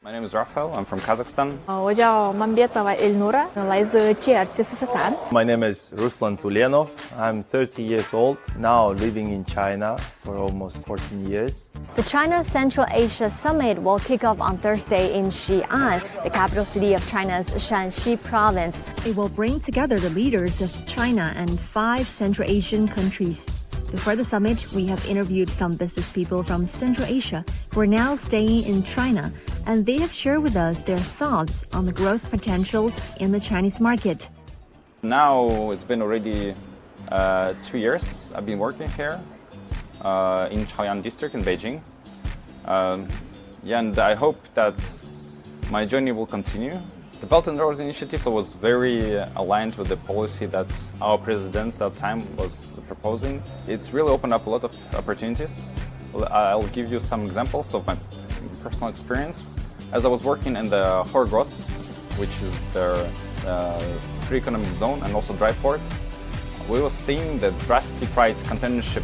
My name is Rafael. I'm from Kazakhstan. 我叫 Мамбетова Эльнура, 来自吉尔吉斯斯坦。 My name is Ruslan Tulenov. I'm 30 years old, now living in China for almost 14 years. The China Central Asia Summit will kick off on Thursday in Xi'an, the capital city of China's Shanxi province. It will bring together the leaders of China and 5 Central Asian countries. Before the summit, we have interviewed some business people from Central Asia who are now staying in China, and they have shared with us their thoughts on the growth potentials in the Chinese market. Now it's been already 2 years I've been working here in Chaoyang district in Beijing. And I hope that my journey will continue. The Belt and Road Initiative was very aligned with the policy that our president at that time was proposing. It's really opened up a lot of opportunities. I'll give you some examples of my personal experience. As I was working in the Horgos, which is the free economic zone and also dry port, we were seeing the drastic right container ship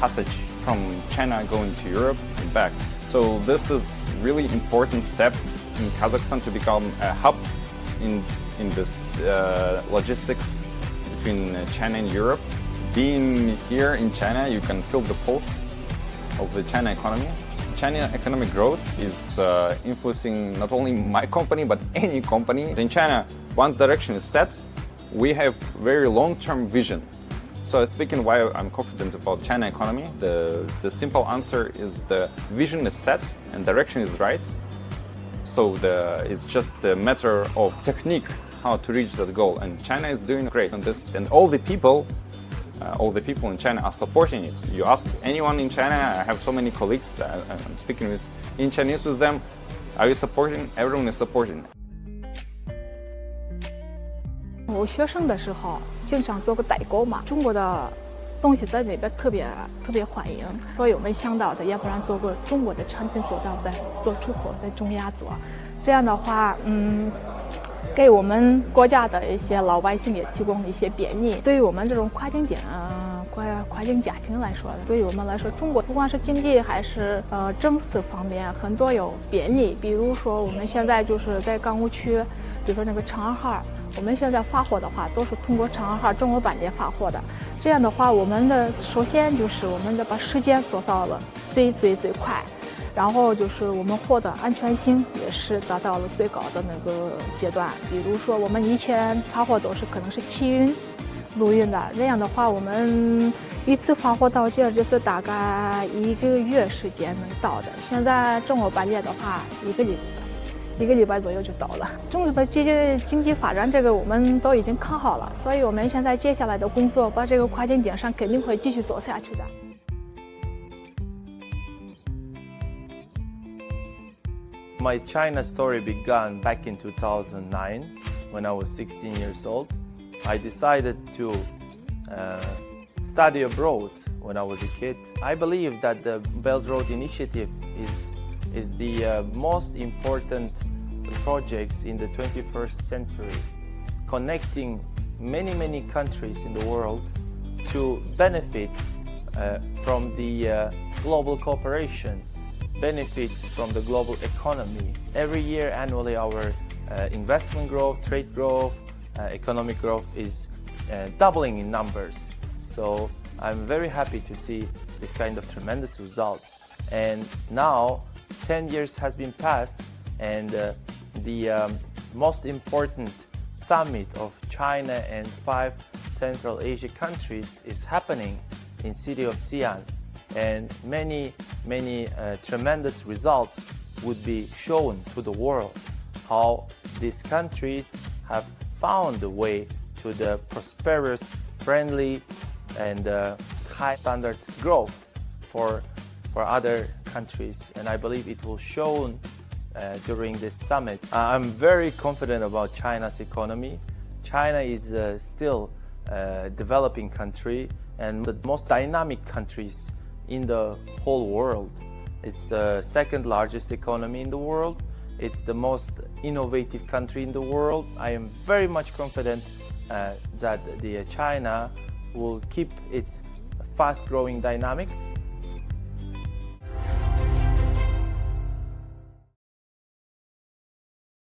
passage from China going to Europe and back. So this is really important step in Kazakhstan to become a hub in this logistics between China and Europe. Being here in China, you can feel the pulse of the China economy. China economic growth is influencing not only my company but any company. In China, once direction is set, we have very long-term vision. So speaking why I'm confident about China economy, the simple answer is the vision is set and direction is right. So it's just a matter of technique how to reach that goal, and China is doing great on this. And all the people in China are supporting it. You ask anyone in China, I have so many colleagues that I'm speaking with in Chinese with them, are you supporting? Everyone is supporting. 我学生的时候经常做个代购嘛，中国的东西在那边特别欢迎，所以我们想到的，要不然做个中国的产品做到再做出口，在中亚做，这样的话，给我们国家的一些老百姓也提供了一些便利。对于我们这种跨境家庭来说，对于我们来说，中国不管是经济还是政策方面，很多有便利。比如说我们现在就是在港务区，比如说那个长安号，我们现在发货的话都是通过长安号中国班列发货的。这样的话，我们的首先就是我们的把时间缩到了最快，然后就是我们货的安全性也是达到了最高的那个阶段。比如说我们以前发货都是可能是汽运、陆运的，这样的话我们一次发货到吉尔吉斯大概1个月时间能到的，现在中国班列的话一个礼拜左右就到了。中国的经济发展这个我们都已经看好了，所以我们现在接下来的工作把这个跨境电商肯定会继续做下去的。My China story began back in 2009 when I was 16 years old. I decided to study abroad when I was a kid. I believe that the Belt Road Initiative is the most important projects in the 21st century, connecting many countries in the world to benefit from the global cooperation, benefit from the global economy. Every year, annually, our investment growth, trade growth, economic growth is doubling in numbers. So I'm very happy to see this kind of tremendous results. And now 10 years has been passed, and the most important summit of China and 5 Central Asia countries is happening in city of Xi'an, and many tremendous results would be shown to the world, how these countries have found a way to the prosperous, friendly, and high standard growth for other countries, and I believe it will show during this summit. I'm very confident about China's economy. China is still a developing country and the most dynamic countries in the whole world. It's the second largest economy in the world. It's the most innovative country in the world. I am very much confident that China will keep its fast-growing dynamics